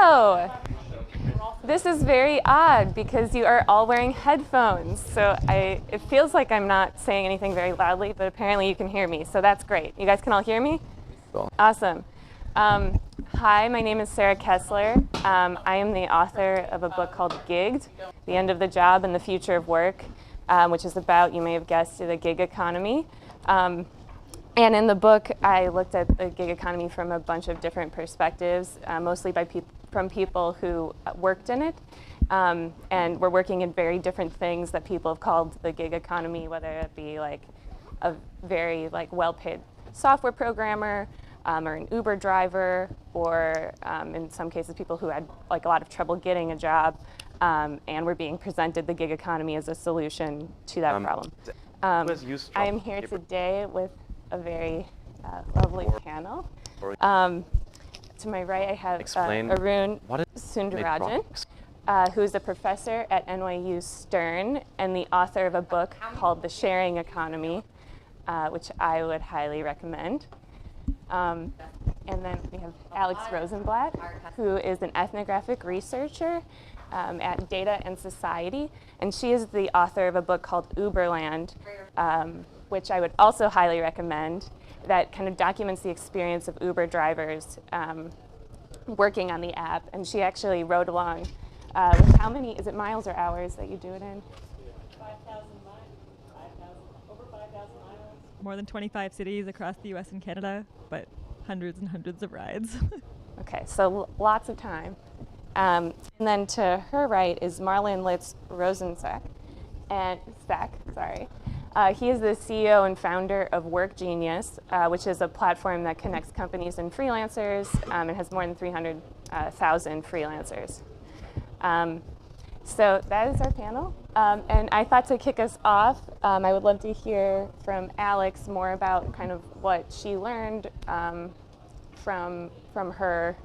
Hello. This is very odd because you are all wearing headphones. So it feels like I'm not saying anything very loudly, but apparently you can hear me. So that's great. You guys can all hear me? Cool. Awesome. Hi, my name is Sarah Kessler. I am the author of a book called Gigged, The End of the Job and the Future of Work, which is about, you may have guessed, the gig economy. And in the book, I looked at the gig economy from a bunch of different perspectives, mostly from people who worked in it, and were working in very different things that people have called the gig economy, whether it be like a very well-paid software programmer, or an Uber driver, or in some cases people who had a lot of trouble getting a job, and were being presented the gig economy as a solution to that problem. I am here today with a very lovely panel. To my right, I have Arun Sundararajan, who is a professor at NYU Stern and the author of a book called The Sharing Economy, which I would highly recommend. And then we have Rosenblat, who is an ethnographic researcher at Data and Society, and she is the author of a book called Uberland, which I would also highly recommend, that kind of documents the experience of Uber drivers working on the app. And she actually rode along with how many, is it miles or hours that you do it in? 5,000 miles, over 5,000 miles. More than 25 cities across the US and Canada, but hundreds and hundreds of rides. Okay, so lots of time. And then to her right is Marlon Litz-Rosenzweig, and he is the CEO and founder of WorkGenius, which is a platform that connects companies and freelancers, and has more than 300,000 freelancers. So that is our panel. And I thought to kick us off, I would love to hear from Alex more about kind of what she learned from her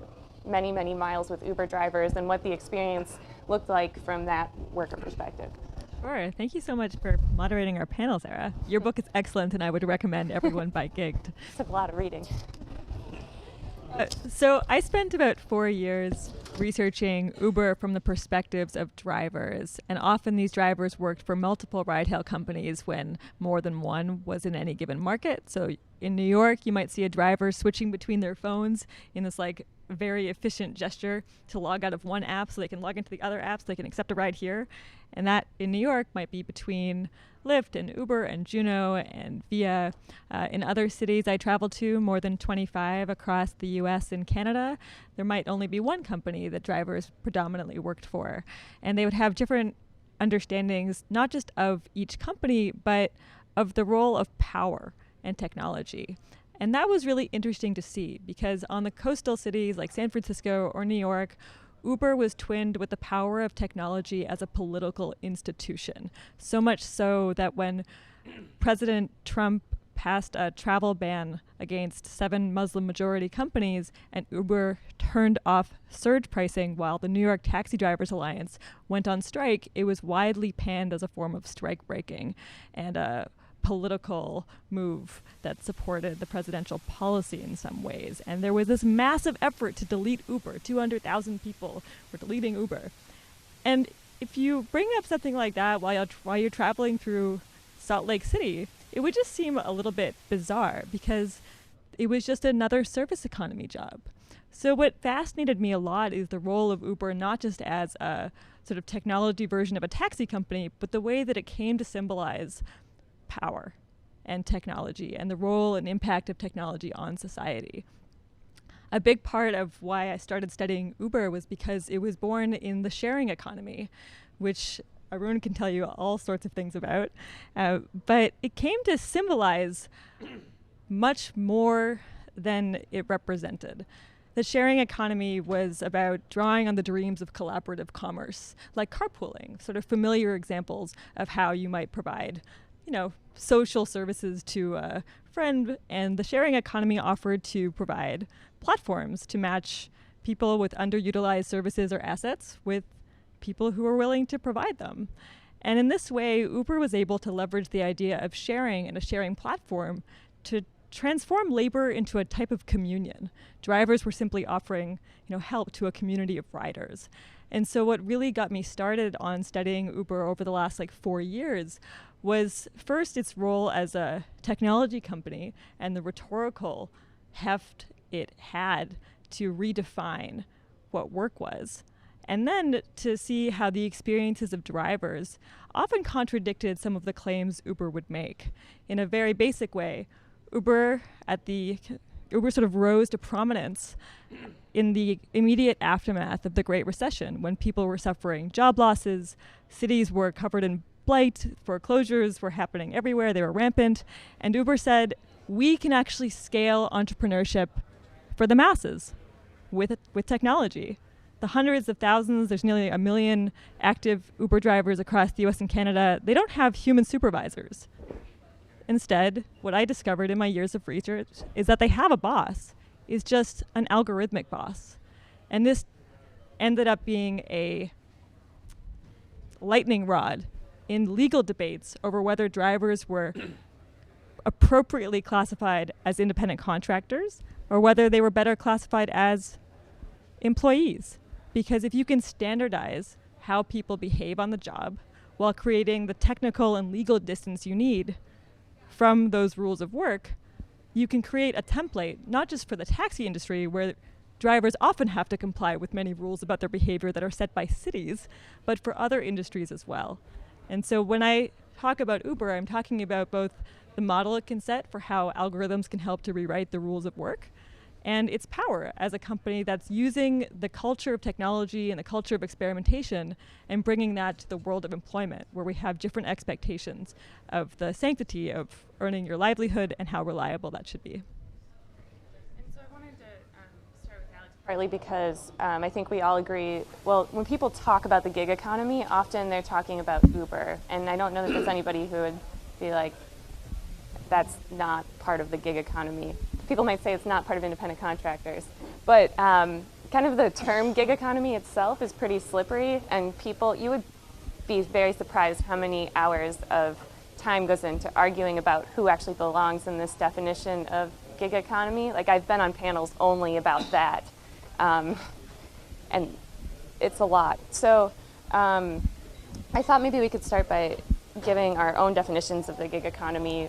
many, many miles with Uber drivers and what the experience looked like from that worker perspective. Sure. Thank you so much for moderating our panel, Sarah. Your book is excellent, and I would recommend everyone buy Gigged. It's a lot of reading. So I spent about 4 years researching Uber from the perspectives of drivers, and often these drivers worked for multiple ride-hail companies when more than one was in any given market. So in New York, you might see a driver switching between their phones in this very efficient gesture to log out of one app so they can log into the other app so they can accept a ride here. And that in New York might be between Lyft and Uber and Juno and Via. In other cities I traveled to, more than 25 across the US and Canada, there might only be one company that drivers predominantly worked for. And they would have different understandings, not just of each company, but of the role of power and technology. And that was really interesting to see, because on the coastal cities like San Francisco or New York, Uber was twinned with the power of technology as a political institution. So much so that when President Trump passed a travel ban against 7 Muslim majority companies and Uber turned off surge pricing while the New York Taxi Drivers Alliance went on strike, it was widely panned as a form of strike breaking and a political move that supported the presidential policy in some ways. And there was this massive effort to delete Uber. 200,000 people were deleting Uber. And if you bring up something like that while you're traveling through Salt Lake City, it would just seem a little bit bizarre because it was just another service economy job. So what fascinated me a lot is the role of Uber, not just as a sort of technology version of a taxi company, but the way that it came to symbolize power and technology and the role and impact of technology on society. A big part of why I started studying Uber was because it was born in the sharing economy, which Arun can tell you all sorts of things about, but it came to symbolize much more than it represented. The sharing economy was about drawing on the dreams of collaborative commerce, like carpooling, sort of familiar examples of how you might provide social services to a friend, and the sharing economy offered to provide platforms to match people with underutilized services or assets with people who are willing to provide them. And in this way, Uber was able to leverage the idea of sharing and a sharing platform to transformed labor into a type of communion. Drivers were simply offering, help to a community of riders. And so what really got me started on studying Uber over the last 4 years was first its role as a technology company and the rhetorical heft it had to redefine what work was. And then to see how the experiences of drivers often contradicted some of the claims Uber would make. In a very basic way, Uber sort of rose to prominence in the immediate aftermath of the Great Recession, when people were suffering job losses, cities were covered in blight, foreclosures were happening everywhere, they were rampant, and Uber said, we can actually scale entrepreneurship for the masses with technology. The hundreds of thousands, there's nearly 1 million active Uber drivers across the US and Canada, they don't have human supervisors. Instead, what I discovered in my years of research is that they have a boss. It's just an algorithmic boss. And this ended up being a lightning rod in legal debates over whether drivers were appropriately classified as independent contractors or whether they were better classified as employees. Because if you can standardize how people behave on the job while creating the technical and legal distance you need from those rules of work, you can create a template, not just for the taxi industry, where drivers often have to comply with many rules about their behavior that are set by cities, but for other industries as well. And so when I talk about Uber, I'm talking about both the model it can set for how algorithms can help to rewrite the rules of work, and its power as a company that's using the culture of technology and the culture of experimentation and bringing that to the world of employment, where we have different expectations of the sanctity of earning your livelihood and how reliable that should be. And so I wanted to start with Alex, partly because I think we all agree, well, when people talk about the gig economy, often they're talking about Uber, and I don't know that there's anybody who would be like, that's not part of the gig economy. People might say it's not part of independent contractors, but kind of the term gig economy itself is pretty slippery, and you would be very surprised how many hours of time goes into arguing about who actually belongs in this definition of gig economy. I've been on panels only about that, and it's a lot. So I thought maybe we could start by giving our own definitions of the gig economy,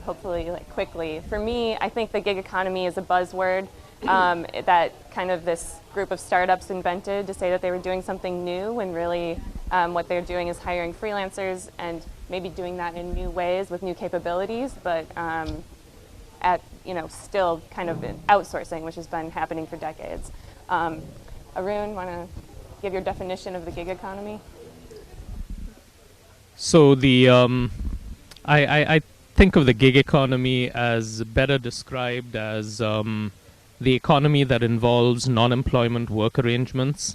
hopefully quickly. For me, I think the gig economy is a buzzword that kind of this group of startups invented to say that they were doing something new, when really what they're doing is hiring freelancers and maybe doing that in new ways with new capabilities, but still kind of outsourcing, which has been happening for decades. Arun, want to give your definition of the gig economy? So I think of the gig economy as better described as the economy that involves non-employment work arrangements.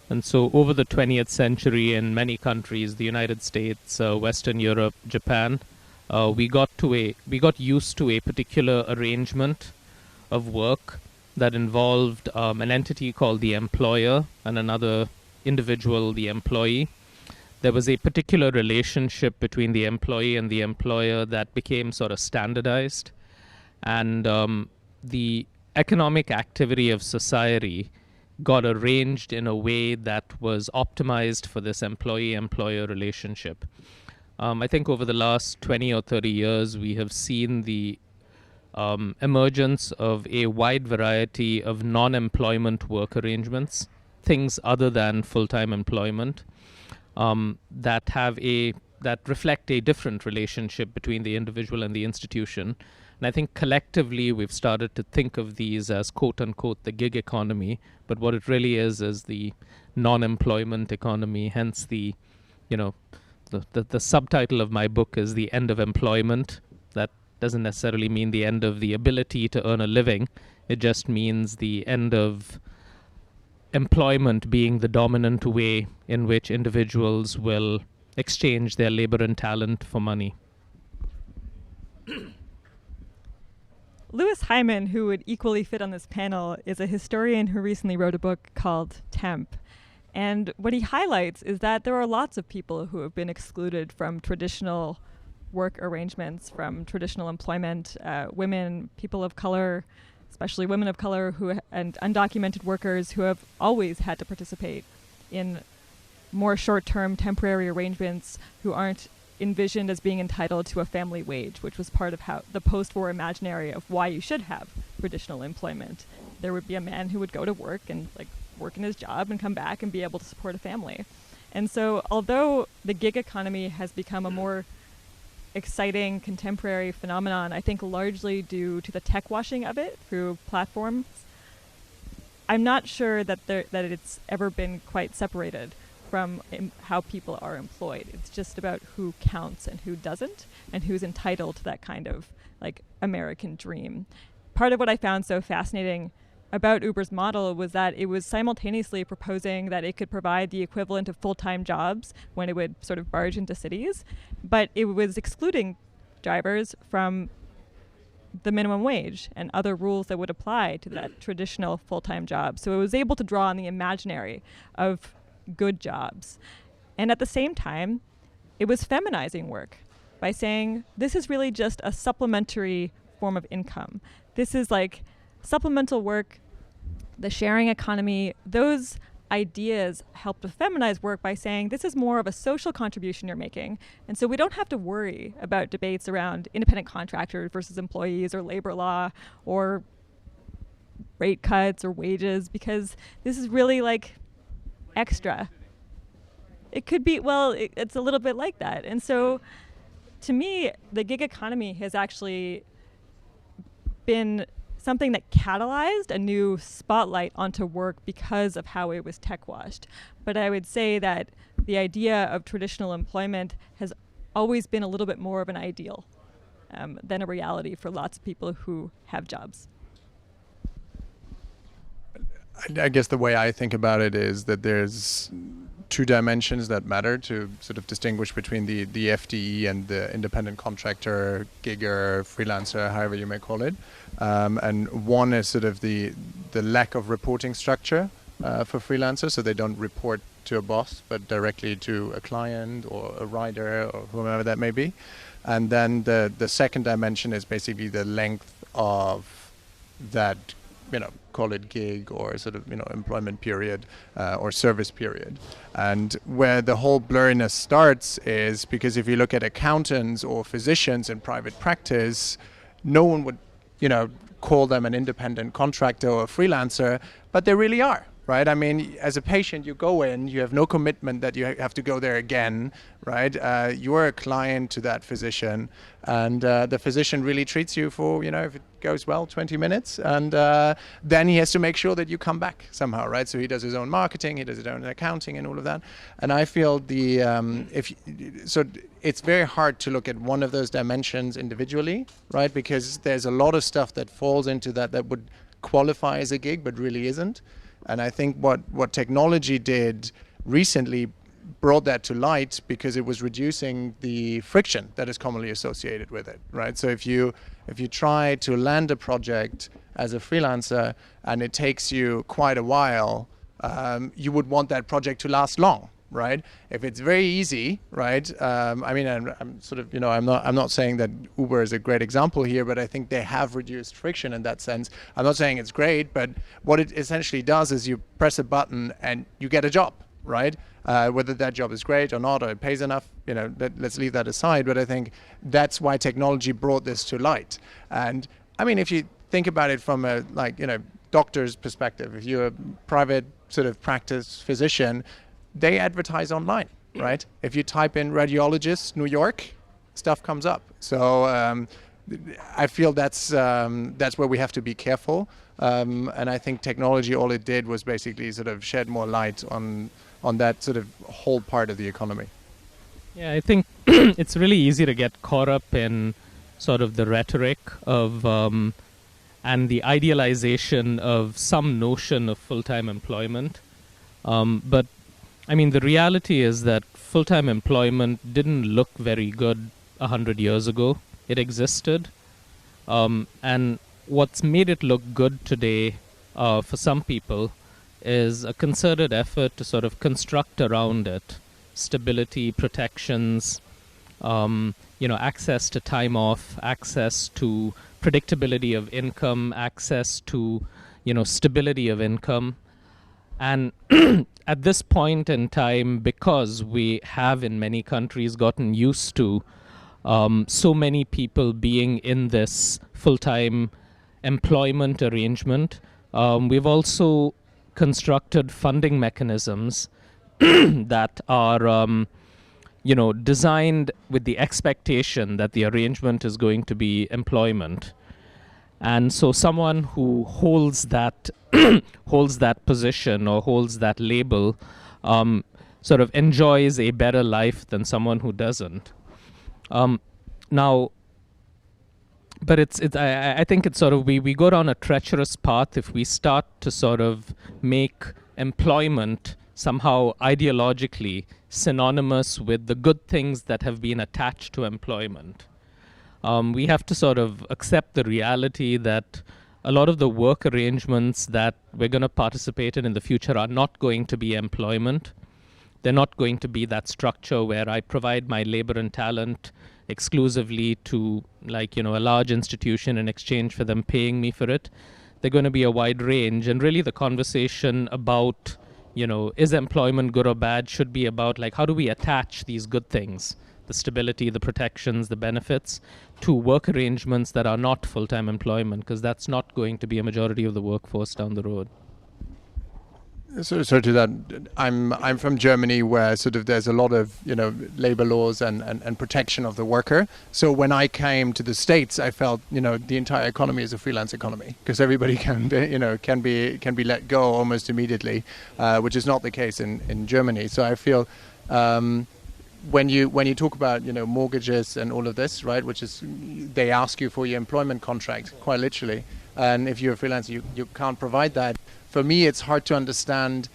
And so over the 20th century in many countries, the United States, Western Europe, Japan, we got used to a particular arrangement of work that involved an entity called the employer and another individual, the employee. There was a particular relationship between the employee and the employer that became sort of standardized. And the economic activity of society got arranged in a way that was optimized for this employee-employer relationship. I think over the last 20 or 30 years, we have seen the emergence of a wide variety of non-employment work arrangements, things other than full-time employment, that reflect a different relationship between the individual and the institution. And I think collectively we've started to think of these as quote-unquote the gig economy, but what it really is the non-employment economy, hence the subtitle of my book is The End of Employment. That doesn't necessarily mean the end of the ability to earn a living. It just means the end of employment being the dominant way in which individuals will exchange their labor and talent for money. Louis Hyman, who would equally fit on this panel, is a historian who recently wrote a book called Temp. And what he highlights is that there are lots of people who have been excluded from traditional work arrangements from traditional employment. Women, people of color, especially women of color and undocumented workers who have always had to participate in more short-term temporary arrangements, who aren't envisioned as being entitled to a family wage, which was part of how the post-war imaginary of why you should have traditional employment. There would be a man who would go to work and work in his job and come back and be able to support a family. And so although the gig economy has become a more exciting contemporary phenomenon, I think largely due to the tech washing of it through platforms, I'm not sure that it's ever been quite separated from how people are employed. It's just about who counts and who doesn't, and who's entitled to that kind of American dream. Part of what I found so fascinating about Uber's model was that it was simultaneously proposing that it could provide the equivalent of full-time jobs when it would sort of barge into cities, but it was excluding drivers from the minimum wage and other rules that would apply to that traditional full-time job. So it was able to draw on the imaginary of good jobs. And at the same time, it was feminizing work by saying, this is really just a supplementary form of income. This is supplemental work, the sharing economy. Those ideas help to feminize work by saying this is more of a social contribution you're making. And so we don't have to worry about debates around independent contractors versus employees or labor law or rate cuts or wages, because this is really extra. It could be, it's a little bit like that. And so to me, the gig economy has actually been something that catalyzed a new spotlight onto work because of how it was tech washed. But I would say that the idea of traditional employment has always been a little bit more of an ideal than a reality for lots of people who have jobs. I guess the way I think about it is that there's two dimensions that matter to sort of distinguish between the FTE and the independent contractor, gigger, freelancer, however you may call it. And one is sort of the lack of reporting structure for freelancers, so they don't report to a boss, but directly to a client or a rider or whomever that may be. And then the second dimension is basically the length of that, call it gig or sort of, employment period or service period. And where the whole blurriness starts is because if you look at accountants or physicians in private practice, no one would, call them an independent contractor or a freelancer, but they really are. Right? I mean, as a patient, you go in, you have no commitment that you have to go there again, right? You're a client to that physician, and the physician really treats you for, if it goes well, 20 minutes, and then he has to make sure that you come back somehow, right? So he does his own marketing, he does his own accounting and all of that. And I feel so it's very hard to look at one of those dimensions individually, right? Because there's a lot of stuff that falls into that would qualify as a gig, but really isn't. And I think what technology did recently brought that to light because it was reducing the friction that is commonly associated with it, right? So if you try to land a project as a freelancer and it takes you quite a while, you would want that project to last long, right? If it's very easy, right? I'm sort of, I'm not saying that Uber is a great example here, but I think they have reduced friction in that sense. I'm not saying it's great, but what it essentially does is you press a button and you get a job, right? Whether that job is great or not, or it pays enough, let's leave that aside. But I think that's why technology brought this to light. And I mean, if you think about it from a doctor's perspective, if you're a private sort of practice physician, they advertise online, right? If you type in radiologist, New York, stuff comes up. So I feel that's where we have to be careful. And I think technology, all it did was basically sort of shed more light on that sort of whole part of the economy. Yeah, I think it's really easy to get caught up in sort of the rhetoric of and the idealization of some notion of full-time employment. But I mean, the reality is that full-time employment didn't look very good 100 years ago. It existed. And what's made it look good today for some people is a concerted effort to sort of construct around it stability, protections, access to time off, access to predictability of income, access to, stability of income. And at this point in time, because we have in many countries gotten used to so many people being in this full-time employment arrangement, we've also constructed funding mechanisms that are designed with the expectation that the arrangement is going to be employment. And so someone who holds that holds that position or holds that label sort of enjoys a better life than someone who doesn't. Now, but I think it's sort of, we go down a treacherous path if we start to sort of make employment somehow ideologically synonymous with the good things that have been attached to employment. We have to sort of accept the reality that a lot of the work arrangements that we're going to participate in the future are not going to be employment. They're not going to be that structure where I provide my labor and talent exclusively to a large institution in exchange for them paying me for it. They're going to be a wide range. And really the conversation about, is employment good or bad should be about how do we attach these good things, the stability, the protections, the benefits, to work arrangements that are not full-time employment, because that's not going to be a majority of the workforce down the road. So to that, I'm from Germany, where sort of there's a lot of labor laws and protection of the worker. So when I came to the States, I felt the entire economy is a freelance economy, because everybody can be let go almost immediately, which is not the case in Germany. So I feel when you talk about mortgages and all of this, right, which is they ask you for your employment contract quite literally, and if you're a freelancer, you can't provide that. For me, it's hard to understand,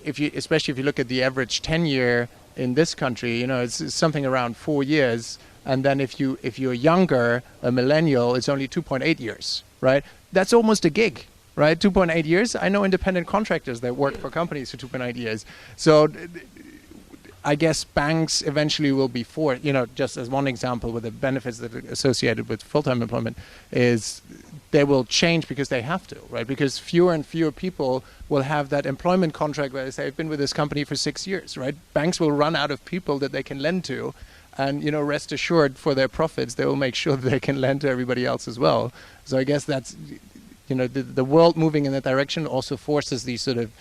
especially if you look at the average tenure in this country, it's something around 4 years. And then if you're younger, a millennial, it's only 2.8 years, right? That's almost a gig, right? 2.8 years. I know independent contractors that work for companies for 2.8 years. So I guess banks eventually will be forced, just as one example with the benefits that are associated with full-time employment, is they will change because they have to, right? Because fewer and fewer people will have that employment contract where they say, I've been with this company for 6 years, right? Banks will run out of people that they can lend to, and rest assured, for their profits, they will make sure that they can lend to everybody else as well. So I guess that's, the world moving in that direction also forces these sort of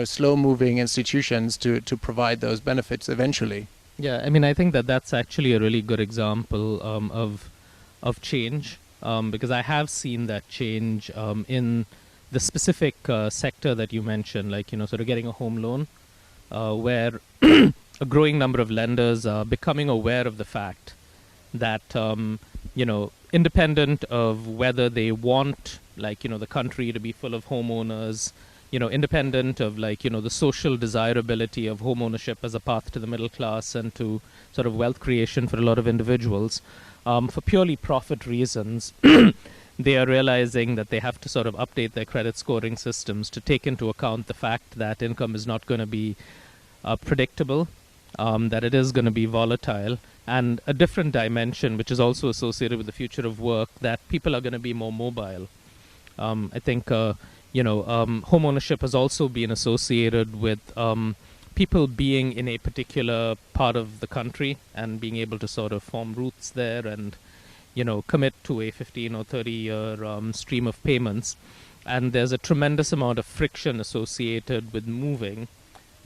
slow-moving institutions to provide those benefits eventually. Yeah, I mean, I think that's actually a really good example of change, because I have seen that change in the specific sector that you mentioned, sort of getting a home loan, where a growing number of lenders are becoming aware of the fact that, independent of whether they want, the country to be full of homeowners, independent of the social desirability of home ownership as a path to the middle class and to sort of wealth creation for a lot of individuals, for purely profit reasons, they are realizing that they have to sort of update their credit scoring systems to take into account the fact that income is not going to be predictable, that it is going to be volatile, and a different dimension, which is also associated with the future of work, that people are going to be more mobile. I think home ownership has also been associated with people being in a particular part of the country and being able to sort of form roots there and, commit to a 15 or 30-year stream of payments. And there's a tremendous amount of friction associated with moving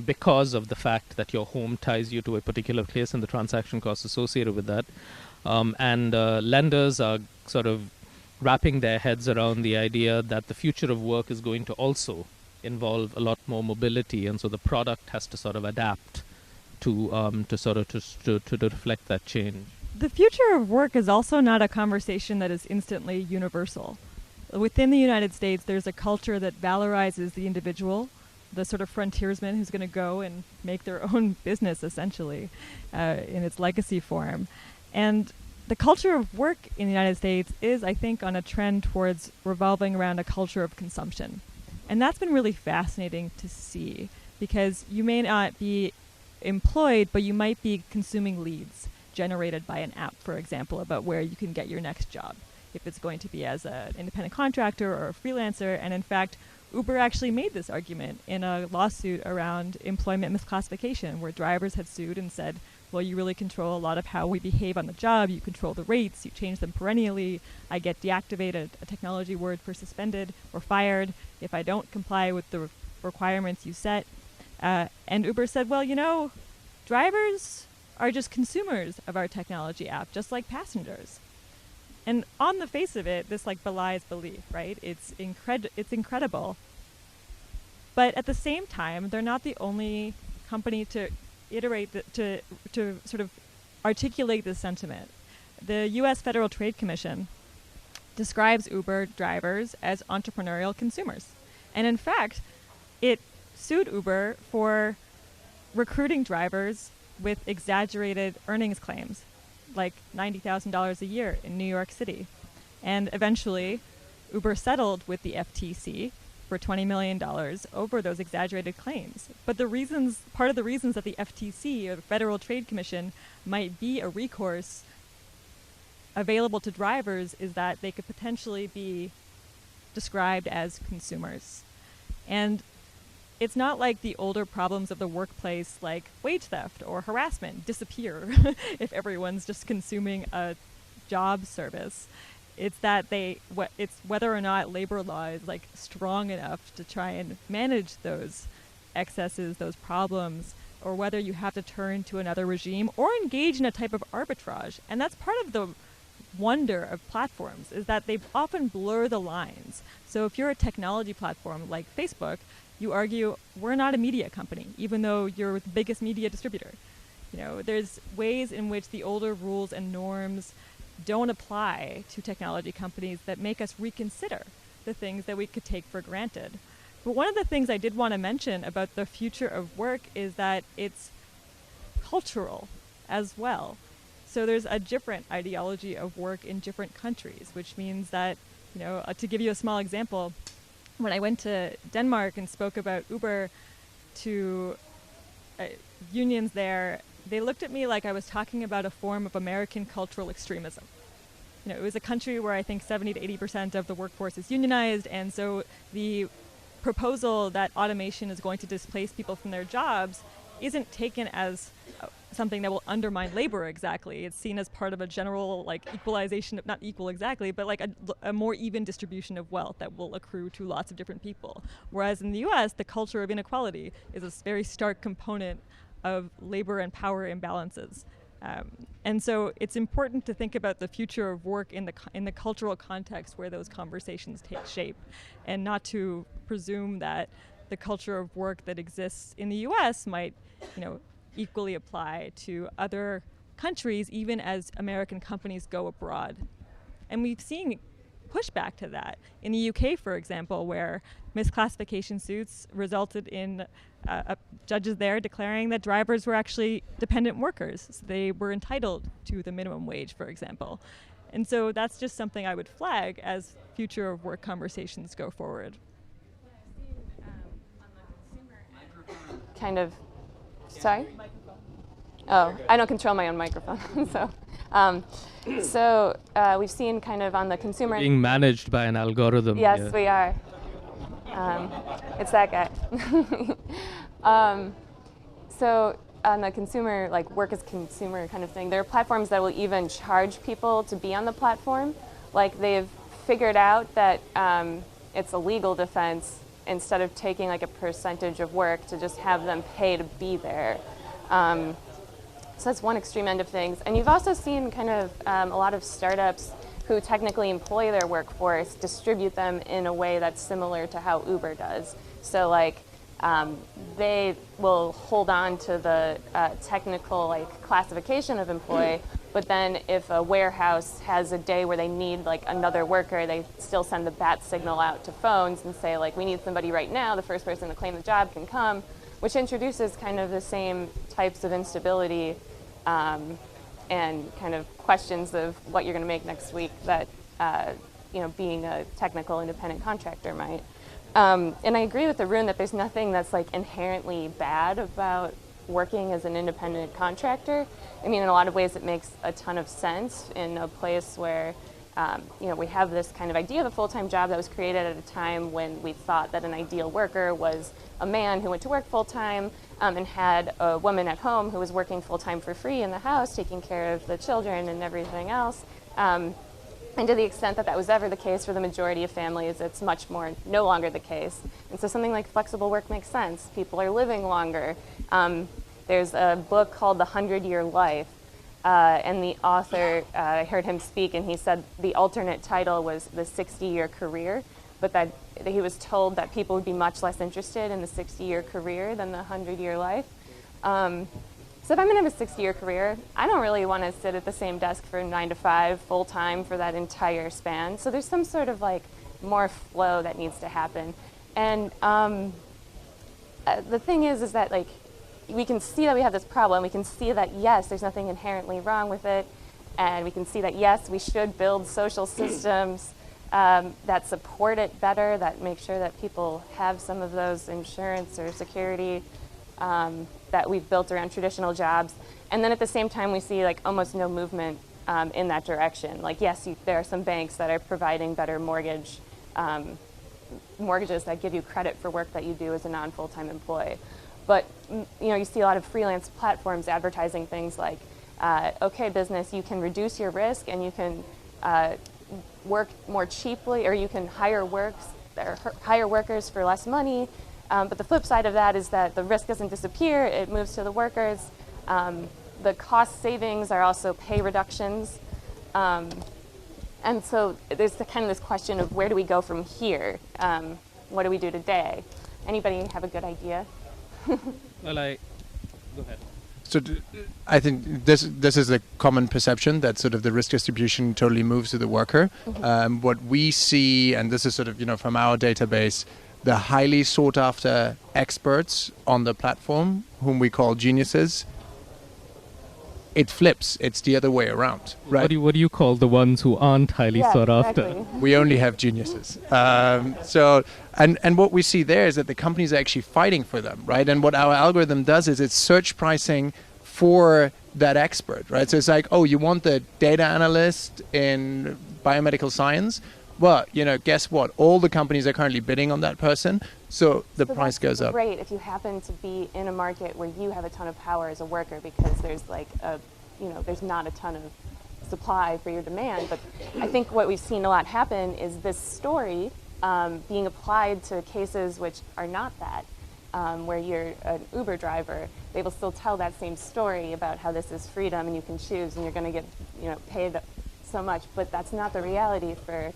because of the fact that your home ties you to a particular place and the transaction costs associated with that. And lenders are sort of wrapping their heads around the idea that the future of work is going to also involve a lot more mobility, and so the product has to sort of adapt to reflect that change. The future of work is also not a conversation that is instantly universal. Within the United States, there's a culture that valorizes the individual, the sort of frontiersman who's going to go and make their own business, essentially, in its legacy form. And the culture of work in the United States is, I think, on a trend towards revolving around a culture of consumption. And that's been really fascinating to see, because you may not be employed, but you might be consuming leads. generated by an app, for example, about where you can get your next job, if it's going to be as an independent contractor or a freelancer. And in fact, Uber actually made this argument in a lawsuit around employment misclassification, where drivers had sued and said, well, you really control a lot of how we behave on the job. You control the rates. You change them perennially. I get deactivated, a technology word for suspended or fired, if I don't comply with the requirements you set. And Uber said, well, you know, drivers are just consumers of our technology app, just like passengers. And on the face of it, this like belies belief, right? It's incredible. But at the same time, they're not the only company to iterate, to sort of articulate this sentiment. The U.S. Federal Trade Commission describes Uber drivers as entrepreneurial consumers. And in fact, it sued Uber for recruiting drivers with exaggerated earnings claims, like $90,000 a year in New York City. And eventually, Uber settled with the FTC for $20 million over those exaggerated claims. But part of the reasons that the FTC, or the Federal Trade Commission, might be a recourse available to drivers is that they could potentially be described as consumers. And it's not like the older problems of the workplace, like wage theft or harassment, disappear if everyone's just consuming a job service. It's that it's whether or not labor law is like strong enough to try and manage those excesses, those problems, or whether you have to turn to another regime or engage in a type of arbitrage. And that's part of the wonder of platforms, is that they often blur the lines. So if you're a technology platform like Facebook, you argue, we're not a media company, even though you're the biggest media distributor. You know, there's ways in which the older rules and norms don't apply to technology companies that make us reconsider the things that we could take for granted. But one of the things I did want to mention about the future of work is that it's cultural as well. So there's a different ideology of work in different countries, which means that, you know, to give you a small example, when I went to Denmark and spoke about Uber to unions there, they looked at me like I was talking about a form of American cultural extremism. You know, it was a country where I think 70 to 80% of the workforce is unionized, and so the proposal that automation is going to displace people from their jobs isn't taken as something that will undermine labor exactly. It's seen as part of a general like equalization, not equal exactly, but like a more even distribution of wealth that will accrue to lots of different people. Whereas in the US, the culture of inequality is a very stark component of labor and power imbalances. And so it's important to think about the future of work in the cultural context where those conversations take shape, and not to presume that the culture of work that exists in the US might, you know, equally apply to other countries, even as American companies go abroad. And we've seen pushback to that. In the UK, for example, where misclassification suits resulted in judges there declaring that drivers were actually dependent workers. So they were entitled to the minimum wage, for example. And so that's just something I would flag as future of work conversations go forward. Kind of, sorry? Oh, I don't control my own microphone. So we've seen kind of on the consumer... Being managed by an algorithm. Yes, yeah. we are. It's that guy. So on the consumer, like work as consumer kind of thing, there are platforms that will even charge people to be on the platform. Like they've figured out that it's a legal defense, instead of taking like a percentage of work, to just have them pay to be there. So that's one extreme end of things. And you've also seen kind of a lot of startups who technically employ their workforce distribute them in a way that's similar to how Uber does. So like they will hold on to the technical like classification of employee, but then if a warehouse has a day where they need like another worker, they still send the bat signal out to phones and say like, we need somebody right now, the first person to claim the job can come, which introduces kind of the same types of instability and kind of questions of what you're going to make next week that you know, being a technical independent contractor might. And I agree with Arun that there's nothing that's like inherently bad about working as an independent contractor. I mean, in a lot of ways it makes a ton of sense in a place where we have this kind of idea of a full-time job that was created at a time when we thought that an ideal worker was a man who went to work full-time and had a woman at home who was working full-time for free in the house, taking care of the children and everything else. And to the extent that that was ever the case for the majority of families, it's much more no longer the case. And so something like flexible work makes sense. People are living longer. There's a book called The 100-Year Life, and the author, I heard him speak, and he said the alternate title was The 60-Year Career, but that he was told that people would be much less interested in the 60-year career than the 100-year life. So if I'm going to have a 60-year career, I don't really want to sit at the same desk for 9 to 5 full-time for that entire span. So there's some sort of like more flow that needs to happen. And the thing is that like we can see that we have this problem. We can see that, yes, there's nothing inherently wrong with it. And we can see that, yes, we should build social systems that support it better, that make sure that people have some of those insurance or security that we've built around traditional jobs. And then at the same time, we see like almost no movement in that direction. Like, yes, there are some banks that are providing better mortgages that give you credit for work that you do as a non-full-time employee. But you see a lot of freelance platforms advertising things like, okay, business, you can reduce your risk and you can work more cheaply, or you can hire workers for less money. But the flip side of that is that the risk doesn't disappear, it moves to the workers. The cost savings are also pay reductions. And so there's kind of this question of where do we go from here? What do we do today? Anybody have a good idea? Well, go ahead. So I think this is a common perception that sort of the risk distribution totally moves to the worker. Mm-hmm. What we see, and this is sort of, from our database, the highly sought after experts on the platform, whom we call geniuses, it flips. It's the other way around, right? What do you call the ones who aren't highly sought after? We only have geniuses. And what we see there is that the companies are actually fighting for them, right? And what our algorithm does is it's search pricing for that expert, right? So it's like, oh, you want the data analyst in biomedical science? Well, guess what? All the companies are currently bidding on that person, so the price goes up. Great if you happen to be in a market where you have a ton of power as a worker, because there's like there's not a ton of supply for your demand. But I think what we've seen a lot happen is this story being applied to cases which are not that, where you're an Uber driver. They will still tell that same story about how this is freedom and you can choose and you're going to get paid so much, but that's not the reality for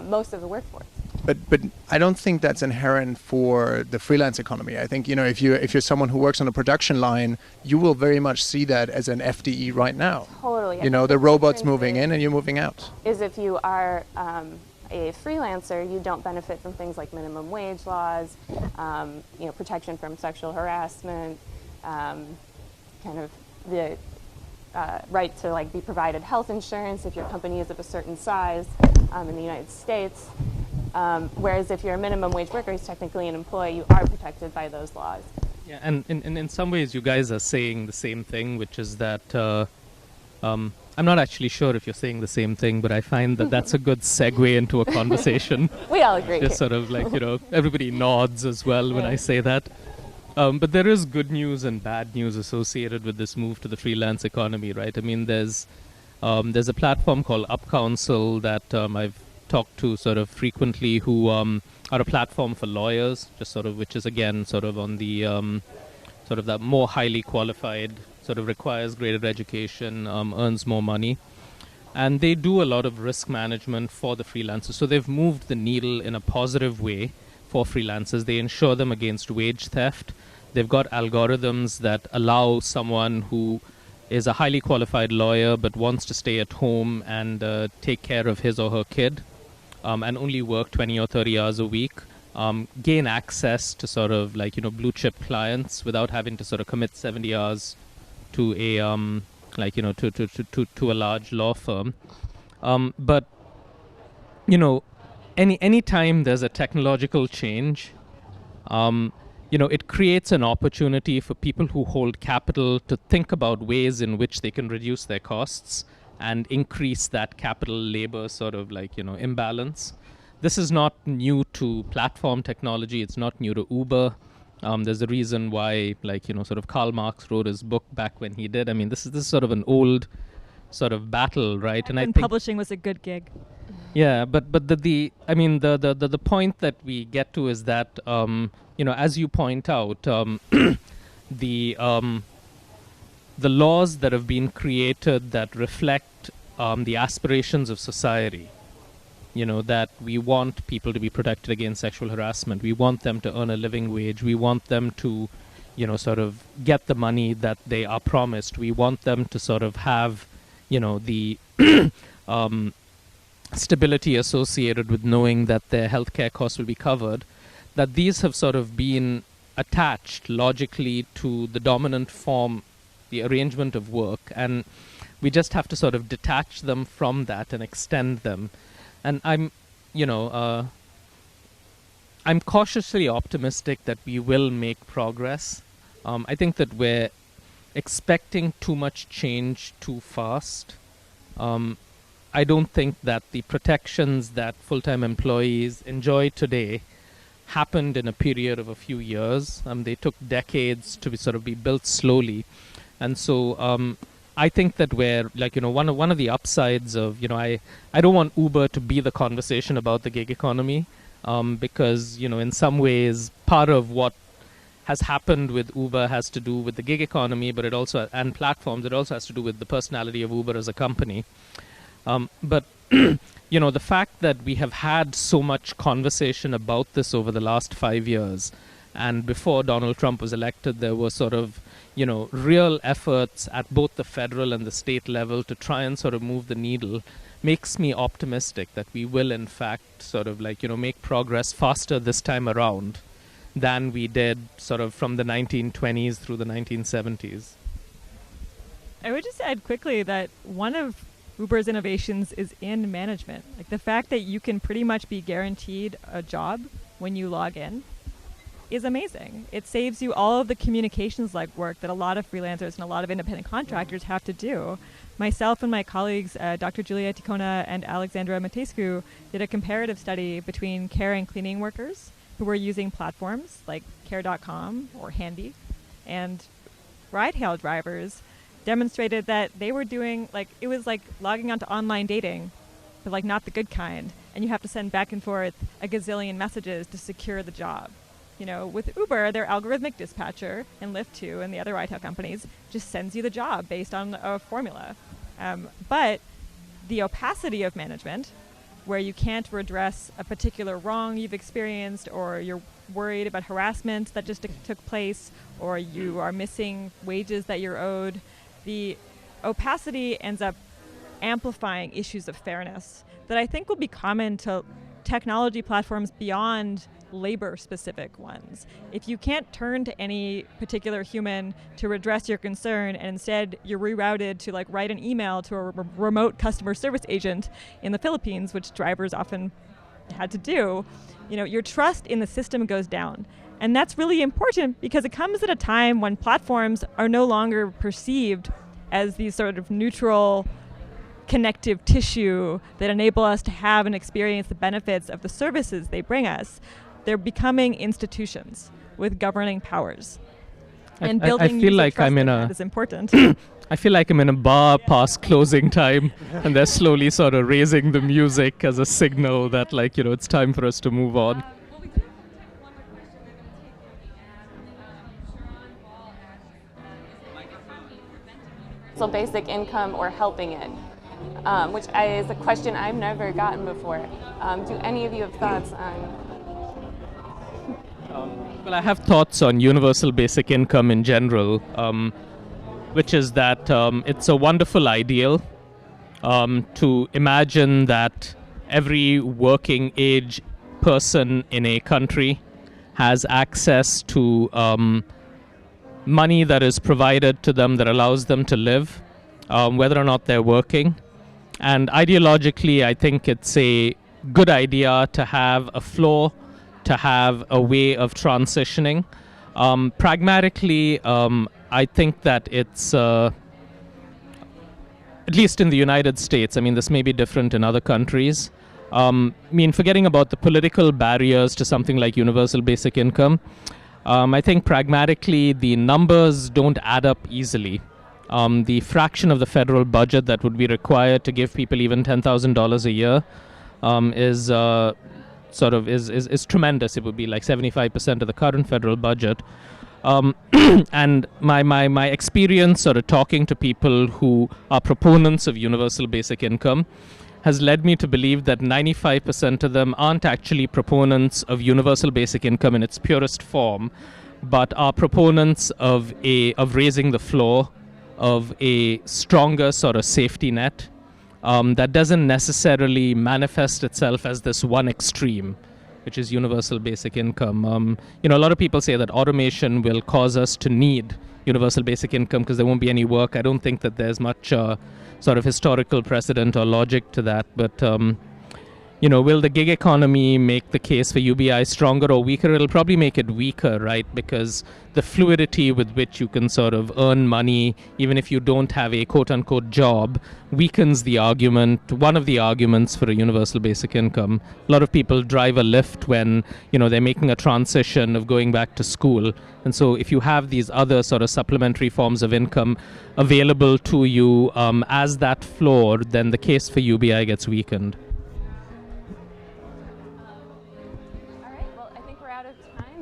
most of the workforce. But I don't think that's inherent for the freelance economy. I think if you're someone who works on a production line, you will very much see that as an FTE right now. Totally. The robot's moving in and you're moving out. Is if you are a freelancer, you don't benefit from things like minimum wage laws, protection from sexual harassment, kind of the right to be provided health insurance if your company is of a certain size in the United States. Whereas if you're a minimum wage worker who's technically an employee, you are protected by those laws. Yeah, and in some ways you guys are saying the same thing, which is that I'm not actually sure if you're saying the same thing, but I find that that's a good segue into a conversation. We all agree. Just sort of like, everybody nods as well when I say that. But there is good news and bad news associated with this move to the freelance economy, right? I mean, there's a platform called Up Counsel that I've talked to sort of frequently, who are a platform for lawyers, just sort of, which is again sort of on the sort of that more highly qualified, sort of requires greater education, earns more money. And they do a lot of risk management for the freelancers. So they've moved the needle in a positive way for freelancers. They insure them against wage theft. They've got algorithms that allow someone who is a highly qualified lawyer but wants to stay at home and take care of his or her kid and only work 20 or 30 hours a week, gain access to sort of blue chip clients without having to sort of commit 70 hours to a to a large law firm. But any time there's a technological change, it creates an opportunity for people who hold capital to think about ways in which they can reduce their costs and increase that capital labor sort of imbalance. This is not new to platform technology. It's not new to Uber. There's a reason why, sort of Karl Marx wrote his book back when he did. I mean, this is sort of an old sort of battle, right? And I think publishing was a good gig. Yeah, but the point that we get to is that as you point out, the laws that have been created that reflect the aspirations of society. That we want people to be protected against sexual harassment. We want them to earn a living wage. We want them to, sort of get the money that they are promised. We want them to sort of have, the stability associated with knowing that their healthcare costs will be covered. That these have sort of been attached logically to the dominant form, the arrangement of work, and we just have to sort of detach them from that and extend them. And I'm cautiously optimistic that we will make progress. I think that we're expecting too much change too fast. I don't think that the protections that full-time employees enjoy today happened in a period of a few years. They took decades to be built slowly. And so I think that we're one of the upsides of I don't want Uber to be the conversation about the gig economy because in some ways part of what has happened with Uber has to do with the gig economy, but it also and platforms. It also has to do with the personality of Uber as a company. But the fact that we have had so much conversation about this over the last 5 years, and before Donald Trump was elected, there were sort of real efforts at both the federal and the state level to try and sort of move the needle, makes me optimistic that we will in fact sort of make progress faster this time around than we did sort of from the 1920s through the 1970s. I would just add quickly that one of Uber's innovations is in management. Like the fact that you can pretty much be guaranteed a job when you log in is amazing. It saves you all of the communications work that a lot of freelancers and a lot of independent contractors have to do. Myself and my colleagues, Dr. Julia Ticona and Alexandra Matescu, did a comparative study between care and cleaning workers who were using platforms like care.com or Handy, and ride-hail drivers demonstrated that they were doing it was like logging onto online dating, but not the good kind, and you have to send back and forth a gazillion messages to secure the job. With Uber, their algorithmic dispatcher and Lyft too, and the other ride-hail companies just sends you the job based on a formula. But the opacity of management, where you can't redress a particular wrong you've experienced, or you're worried about harassment that just took place, or you are missing wages that you're owed, the opacity ends up amplifying issues of fairness that I think will be common to technology platforms beyond labor-specific ones. If you can't turn to any particular human to redress your concern, and instead you're rerouted to write an email to a remote customer service agent in the Philippines, which drivers often had to do, your trust in the system goes down. And that's really important because it comes at a time when platforms are no longer perceived as these sort of neutral connective tissue that enable us to have and experience the benefits of the services they bring us. They're becoming institutions with governing powers. And building user trust in that is important. I feel like I'm in a bar past closing time, and they're slowly sort of raising the music as a signal that it's time for us to move on. So basic income or helping it, which is a question I've never gotten before. Do any of you have thoughts on? Well, I have thoughts on universal basic income in general, which is that it's a wonderful ideal to imagine that every working age person in a country has access to money that is provided to them that allows them to live, whether or not they're working. And ideologically, I think it's a good idea to have a floor, to have a way of transitioning. Pragmatically, I think that it's, at least in the United States, I mean, this may be different in other countries. I mean, forgetting about the political barriers to something like universal basic income, I think pragmatically the numbers don't add up easily. The fraction of the federal budget that would be required to give people even $10,000 a year is is tremendous. It would be like 75% of the current federal budget. And my experience sort of talking to people who are proponents of universal basic income has led me to believe that 95% of them aren't actually proponents of universal basic income in its purest form, but are proponents of raising the floor, of a stronger sort of safety net that doesn't necessarily manifest itself as this one extreme, which is universal basic income. A lot of people say that automation will cause us to need universal basic income because there won't be any work. I don't think that there's much sort of historical precedent or logic to that. But, will the gig economy make the case for UBI stronger or weaker? It'll probably make it weaker, right? Because the fluidity with which you can sort of earn money, even if you don't have a quote-unquote job, weakens the argument, one of the arguments for a universal basic income. A lot of people drive a Lyft when, they're making a transition of going back to school. And so if you have these other sort of supplementary forms of income available to you as that floor, then the case for UBI gets weakened.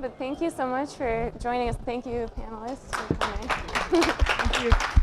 But thank you so much for joining us. Thank you, panelists, for coming. Thank you.